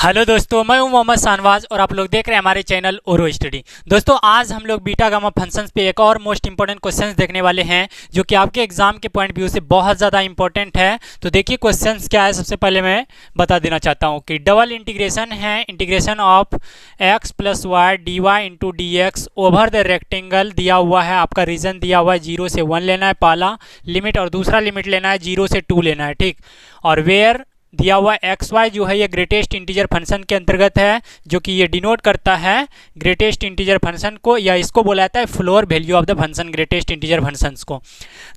Hello दोस्तों, मैं हूं मोहम्मद शाहनवाज और आप लोग देख रहे हैं हमारे चैनल ओरो स्टडी। दोस्तों, आज हम लोग बीटा गामा फंक्शंस पे एक और मोस्ट इंपॉर्टेंट क्वेश्चंस देखने वाले हैं जो कि आपके एग्जाम के पॉइंट व्यू से बहुत ज़्यादा इंपॉर्टेंट है। तो देखिए क्वेश्चंस क्या है। सबसे पहले मैं बता देना चाहता हूं कि डबल इंटीग्रेशन है, integration of x plus y d y into d x over the rectangle दिया हुआ है। आपका रीजन दिया हुआ है 0 से 1 लेना है पहला लिमिट, और दूसरा लिमिट लेना है 0 से 2 लेना है, ठीक। और वेयर दिया हुआ एक्स वाई जो है ये ग्रेटेस्ट इंटीजर फंक्शन के अंतर्गत है, जो कि ये डिनोट करता है ग्रेटेस्ट इंटीजर फंक्शन को, या इसको बोला जाता है floor value of the function greatest integer functions को।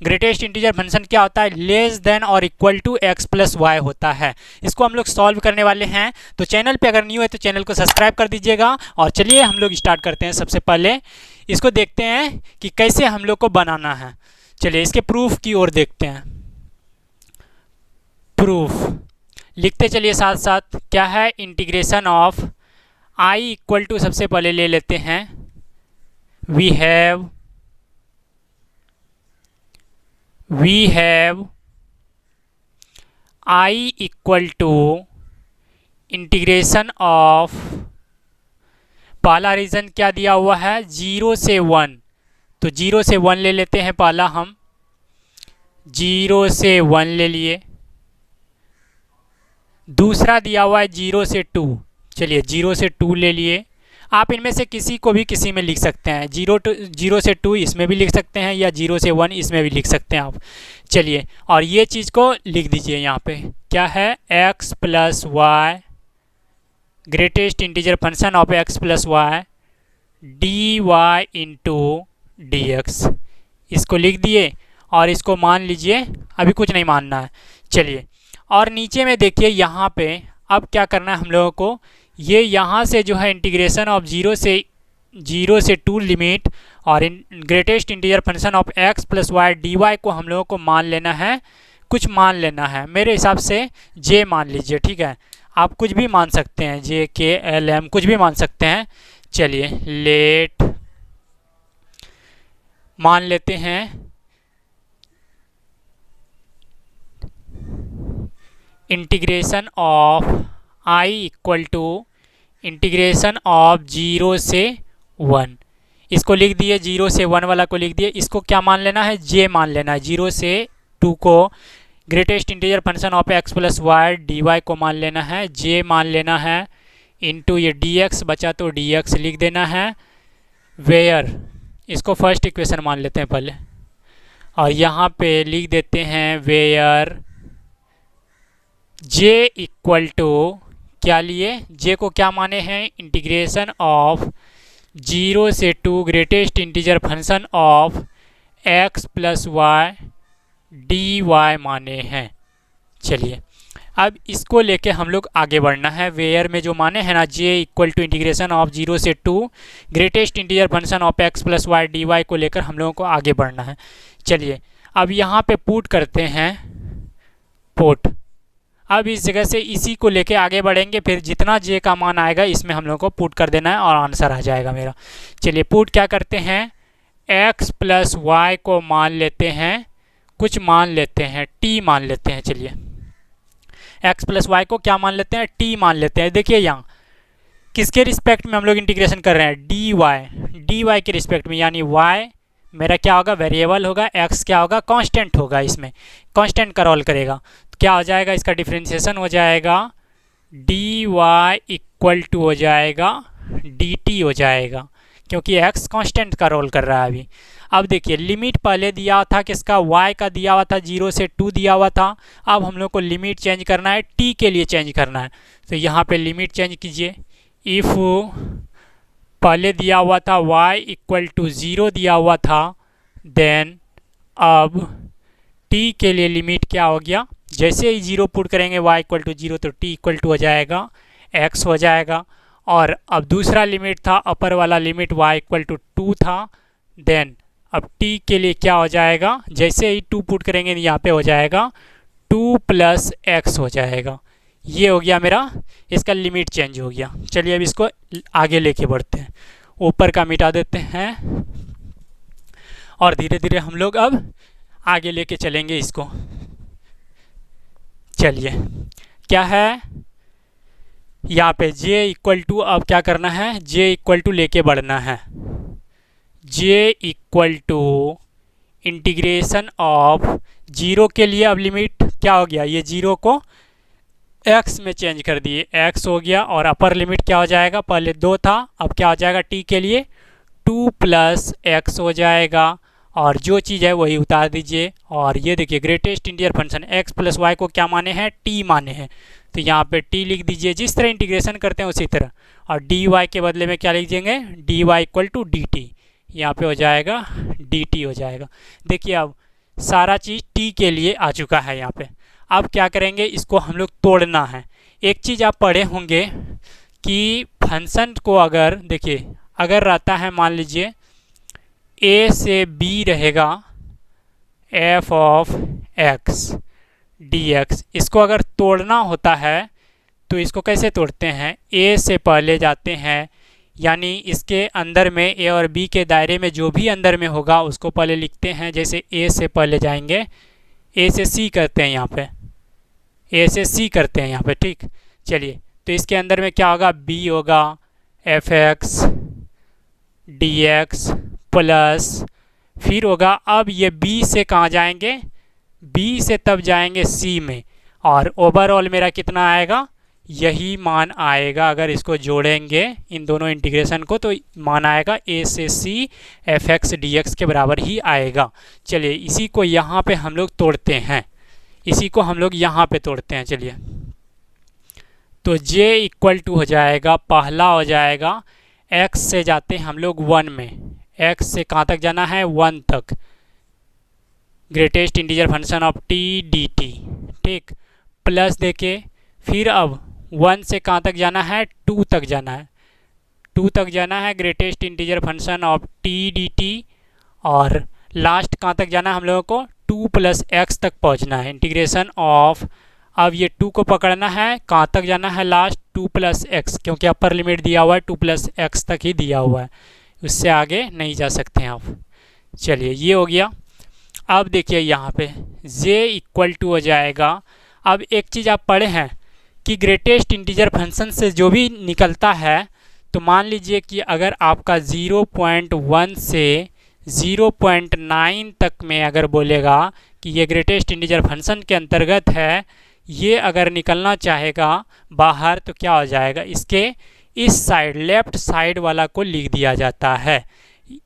ग्रेटेस्ट इंटीजर फंक्शन क्या होता है? लेस देन और equal to x plus y होता है। इसको हम लोग सॉल्व करने वाले हैं। तो चैनल पे अगर न्यू है तो चैनल को सब्सक्राइब कर दीजिएगा। और चलिए हम लोग स्टार्ट करते हैं। सबसे पहले इसको देखते हैं कि कैसे हम लोग को बनाना है। चलिए इसके प्रूफ की ओर देखते हैं। प्रूफ लिखते चलिए साथ साथ। क्या है? Integration of I equal to, सबसे पहले ले लेते हैं, we have I equal to integration of, पहला रीजन क्या दिया हुआ है? 0 से 1, तो 0 से 1 ले लेते हैं। पहला हम 0 से 1 ले लिए। दूसरा दिया हुआ है 0 से 2, चलिए 0 से 2 ले लिए। आप इनमें से किसी को भी किसी में लिख सकते हैं। 0 से 2 इसमें भी लिख सकते हैं, या 0 से 1 इसमें भी लिख सकते हैं आप। चलिए, और ये चीज़ को लिख दीजिए यहाँ पे। क्या है? x plus y greatest integer function of x plus y d y into d x, इसको लिख दिए। और इसको मान लीजिए, अभी कुछ नहीं मानना है। चलिए, और नीचे में देखिए यहाँ पे अब क्या करना है हम लोगों को, ये यहाँ से जो है इंटीग्रेशन ऑफ 0 से 2 लिमिट और greatest integer function of x plus y d y को हम लोगों को मान लेना है, कुछ मान लेना है। मेरे हिसाब से j मान लीजिए, ठीक है। आप कुछ भी मान सकते हैं, j k l m कुछ भी मान सकते हैं। चलिए लेट मान लेते हैं integration of i equal to integration of 0 से 1, इसको लिख दिए। 0 से 1 वाला को लिख दिए। इसको क्या मान लेना है? j मान लेना है। 0 से 2 को greatest integer function of x plus y d y को मान लेना है, j मान लेना है, इंटू ये dx बचा तो dx लिख देना है। वेयर, इसको फर्स्ट इक्वेशन मान लेते हैं पहले, और यहाँ पे लिख देते हैं वेयर j इक्वल टू, क्या लिए? j को क्या माने हैं? इंटीग्रेशन ऑफ 0 से 2 greatest integer function of x plus y d y माने हैं। चलिए, अब इसको लेके हम लोग आगे बढ़ना है। वेयर में जो माने हैं ना, j equal to integration of 0 से 2 greatest integer function of x plus y d y को लेकर हम लोगों को आगे बढ़ना है। चलिए, अब यहाँ पे पुट करते हैं, पुट। अब इस जगह से इसी को लेके आगे बढ़ेंगे, फिर जितना j का मान आएगा इसमें हम लोग को पुट कर देना है और आंसर आ जाएगा मेरा। चलिए पुट क्या करते हैं, x प्लस वाई को मान लेते हैं, कुछ मान लेते हैं, t मान लेते हैं। चलिए x प्लस वाई को क्या मान लेते हैं? t मान लेते हैं। देखिए यहाँ किसके रिस्पेक्ट में हम लोग इंटीग्रेशन कर रहे हैं? dy के रिस्पेक्ट में, यानी y मेरा क्या होगा? वेरिएबल होगा, x क्या होगा? कांस्टेंट होगा। इसमें कांस्टेंट का रोल करेगा, तो क्या हो जाएगा? इसका डिफ्रेंशिएशन हो जाएगा, dy इक्वल टू हो जाएगा dt हो जाएगा, क्योंकि x कांस्टेंट का रोल कर रहा है अभी। अब देखिए लिमिट पहले दिया था किसका? y का दिया हुआ था, 0 से 2 दिया हुआ था। अब हम लोग को लिमिट चेंज करना है, t के लिए चेंज करना है। तो यहाँ पे लिमिट चेंज कीजिए। इफ़ पहले दिया हुआ था y इक्वल टू 0 दिया हुआ था, देन अब t के लिए लिमिट क्या हो गया? जैसे ही 0 पुट करेंगे y इक्वल टू 0, तो t इक्वल टू हो जाएगा x हो जाएगा। और अब दूसरा लिमिट था, अपर वाला लिमिट y इक्वल टू 2 था, देन अब t के लिए क्या हो जाएगा? जैसे ही 2 पुट करेंगे यहाँ पे हो जाएगा 2 प्लस x हो जाएगा। ये हो गया मेरा, इसका लिमिट चेंज हो गया। चलिए अब इसको आगे लेके बढ़ते हैं, ऊपर का मिटा देते हैं और धीरे धीरे हम लोग अब आगे लेके चलेंगे इसको। चलिए क्या है, यहाँ पे j इक्वल टू अब क्या करना है, j इक्वल टू लेके बढ़ना है। j equal to integration of zero के लिए अब लिमिट क्या हो गया, ये जीरो को x में चेंज कर दिए, x हो गया और अपर लिमिट क्या हो जाएगा, पहले 2 था अब क्या हो जाएगा t के लिए 2 प्लस x हो जाएगा और जो चीज़ है वही उतार दीजिए। और ये देखिए greatest integer function x plus y को क्या माने हैं, t माने हैं, तो यहाँ पे t लिख दीजिए जिस तरह इंटीग्रेशन करते हैं उसी तरह। और dy के बदले में क्या लिख देंगे, dy equal to d t, यहाँ पे हो जाएगा dt हो जाएगा। देखिए अब सारा चीज़ t के लिए आ चुका है यहाँ पे। अब क्या करेंगे, इसको हम लोग तोड़ना है। एक चीज़ आप पढ़े होंगे कि फंक्शन को अगर देखिए अगर रहता है मान लीजिए a से b रहेगा f ऑफ x dx, इसको अगर तोड़ना होता है तो इसको कैसे तोड़ते हैं, a से पहले जाते हैं, यानी इसके अंदर में a और b के दायरे में जो भी अंदर में होगा उसको पहले लिखते हैं। जैसे a से पहले जाएंगे, a से c करते हैं यहाँ पे, a से c करते हैं यहाँ पे, ठीक। चलिए तो इसके अंदर में क्या होगा, b होगा F x D x plus फिर होगा, अब ये b से कहाँ जाएंगे, b से तब जाएंगे c में, और ओवरऑल मेरा कितना आएगा, यही मान आएगा। अगर इसको जोड़ेंगे इन दोनों इंटीग्रेशन को तो मान आएगा a से c F x D x के बराबर ही आएगा। चलिए इसी को यहाँ पे हम लोग तोड़ते हैं, इसी को हम लोग यहाँ पे तोड़ते हैं। चलिए तो j इक्वल टू हो जाएगा, पहला हो जाएगा x से जाते हैं हम लोग 1 में, x से कहाँ तक जाना है, 1 तक, greatest integer function of t dt, ठीक। प्लस देके फिर अब 1 से कहाँ तक जाना है, 2 तक जाना है, 2 तक जाना है greatest integer function of t dt, और लास्ट कहाँ तक जाना है हम लोगों को, 2 प्लस x तक पहुँचना है इंटीग्रेशन ऑफ। अब ये 2 को पकड़ना है, कहाँ तक जाना है लास्ट, 2 प्लस एक्स, क्योंकि अपर लिमिट दिया हुआ है 2 प्लस एक्स तक ही दिया हुआ है, उससे आगे नहीं जा सकते हैं आप। चलिए ये हो गया। अब देखिए यहाँ पे j इक्वल टू हो जाएगा, अब एक चीज़ आप पढ़े हैं कि ग्रेटेस्ट इंटीजर फंक्शन से जो भी निकलता है, तो मान लीजिए कि अगर आपका 0.1 से 0.9 तक में अगर बोलेगा कि ये ग्रेटेस्ट इंटीजर फंक्शन के अंतर्गत है, ये अगर निकलना चाहेगा बाहर तो क्या हो जाएगा, इसके इस साइड लेफ़्ट साइड वाला को लिख दिया जाता है,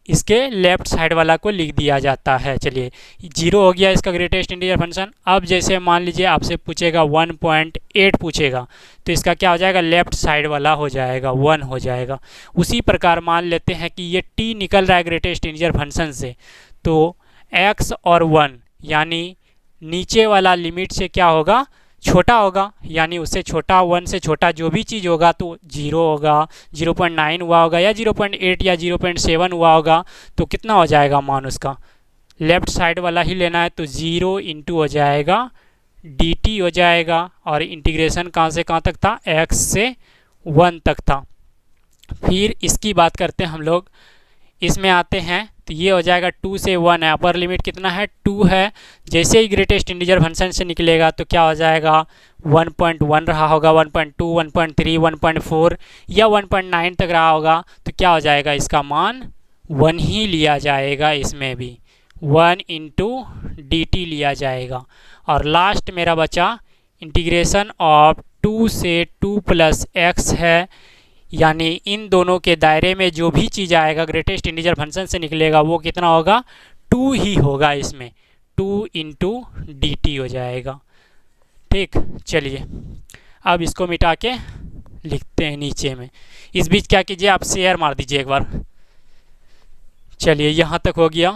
इसके लेफ़्ट साइड वाला को लिख दिया जाता है। चलिए 0 हो गया इसका ग्रेटेस्ट इंटीजर फंक्शन। अब जैसे मान लीजिए आपसे पूछेगा 1.8 पूछेगा तो इसका क्या हो जाएगा, लेफ़्ट साइड वाला हो जाएगा, 1 हो जाएगा। उसी प्रकार मान लेते हैं कि ये t निकल रहा है ग्रेटेस्ट इंटीजर फंक्शन से, तो x और 1 यानी नीचे वाला लिमिट से क्या होगा, छोटा होगा, यानी उससे छोटा 1 से छोटा जो भी चीज़ होगा तो 0 होगा, 0.9 हुआ होगा या 0.8 या 0.7 हुआ होगा, तो कितना हो जाएगा मान उसका, लेफ़्ट साइड वाला ही लेना है, तो 0 इंटू हो जाएगा dt हो जाएगा। और इंटीग्रेशन कहाँ से कहाँ तक था, x से 1 तक था। फिर इसकी बात करते हैं हम लोग, इसमें आते हैं तो ये हो जाएगा 2 से 1 है, अपर लिमिट कितना है, 2 है। जैसे ही ग्रेटेस्ट इंटीजर फंक्शन से निकलेगा तो क्या हो जाएगा, 1.1 रहा होगा, 1.2, 1.3, 1.4 या 1.9 तक रहा होगा, तो क्या हो जाएगा, इसका मान 1 ही लिया जाएगा, इसमें भी 1 इंटू डी टी लिया जाएगा। और लास्ट मेरा बचा इंटीग्रेशन ऑफ 2 से 2 प्लस एक्स है, यानी इन दोनों के दायरे में जो भी चीज़ आएगा ग्रेटेस्ट इंटीजर फंक्शन से निकलेगा वो कितना होगा, 2 ही होगा, इसमें 2 इंटू डी टी हो जाएगा, ठीक। चलिए अब इसको मिटा के लिखते हैं नीचे में। इस बीच क्या कीजिए, आप शेयर मार दीजिए एक बार। चलिए यहाँ तक हो गया।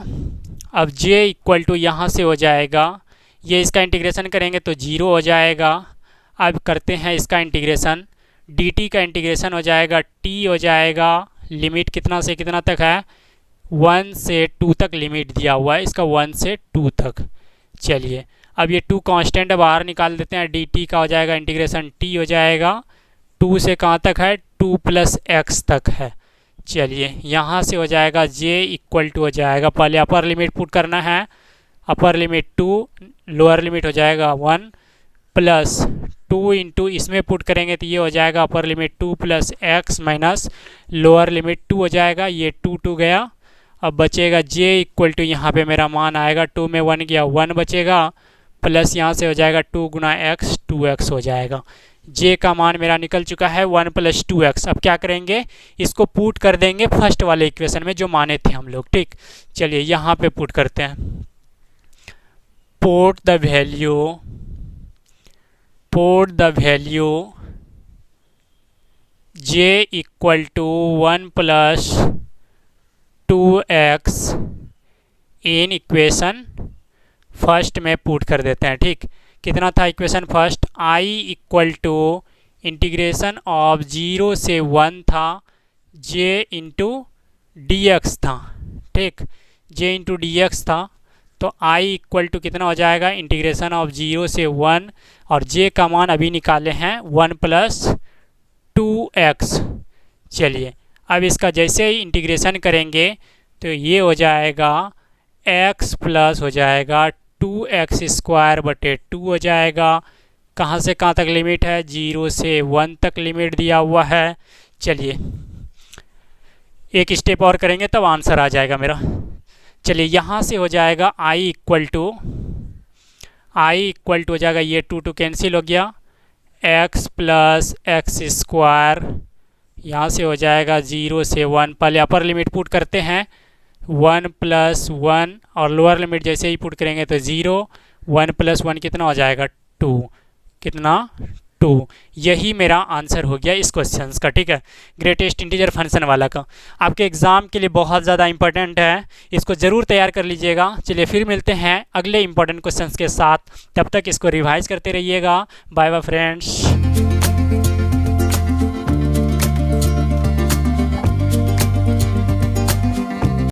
अब j इक्वल टू यहाँ से हो जाएगा, ये इसका इंटीग्रेशन करेंगे तो 0 हो जाएगा। अब करते हैं इसका इंटीग्रेशन, dt का इंटीग्रेशन हो जाएगा, t हो जाएगा, लिमिट कितना से कितना तक है, 1 से 2 तक लिमिट दिया हुआ है इसका, 1 से 2 तक। चलिए अब ये 2 कांस्टेंट बाहर निकाल देते हैं, dt का हो जाएगा इंटीग्रेशन t हो जाएगा, 2 से कहाँ तक है, 2 प्लस x तक है। चलिए यहाँ से हो जाएगा j इक्वल टू हो जाएगा, पहले अपर लिमिट पुट करना है, अपर लिमिट 2, लोअर लिमिट हो जाएगा 1 प्लस 2 इंटू इसमें पुट करेंगे तो ये हो जाएगा upper limit 2 plus x minus lower limit 2 हो जाएगा, ये 2 गया। अब बचेगा j इक्वल टू, यहाँ पे मेरा मान आएगा 2 में 1 गया 1 बचेगा, प्लस यहाँ से हो जाएगा 2 गुना एक्स 2x हो जाएगा। j का मान मेरा निकल चुका है 1 प्लस 2x। अब क्या करेंगे, इसको पुट कर देंगे फर्स्ट वाले इक्वेशन में जो माने थे हम लोग। ठीक, चलिए यहाँ पे पुट करते हैं। Put the value j equal to 1 plus 2x in equation first में पुट कर देते हैं। ठीक, कितना था equation first, i equal to integration of 0 से 1 था, j इंटू डी एक्स था। ठीक, j इंटू डी एक्स था, तो i इक्वल टू कितना हो जाएगा, इंटीग्रेशन ऑफ 0 से 1, और j का मान अभी निकाले हैं 1 प्लस 2x। चलिए अब इसका जैसे ही इंटीग्रेशन करेंगे तो ये हो जाएगा x प्लस हो जाएगा 2x स्क्वायर बटे 2 हो जाएगा। कहाँ से कहाँ तक लिमिट है, 0 से 1 तक लिमिट दिया हुआ है। चलिए एक स्टेप और करेंगे तब आंसर आ जाएगा मेरा। चलिए यहाँ से हो जाएगा i इक्वल टू हो जाएगा, ये 2 कैंसिल हो गया, x प्लस एक्स स्क्वायर, यहाँ से हो जाएगा 0 से 1, पहले अपर लिमिट पुट करते हैं 1 प्लस 1, और लोअर लिमिट जैसे ही पुट करेंगे तो 0, 1 प्लस 1 कितना हो जाएगा 2, कितना 2। यही मेरा आंसर हो गया इस क्वेश्चन का। ठीक है, ग्रेटेस्ट इंटीजर फंक्शन वाला का आपके एग्जाम के लिए बहुत ज़्यादा इंपॉर्टेंट है, इसको ज़रूर तैयार कर लीजिएगा। चलिए फिर मिलते हैं अगले इंपॉर्टेंट क्वेश्चन के साथ, तब तक इसको रिवाइज करते रहिएगा। Bye bye friends.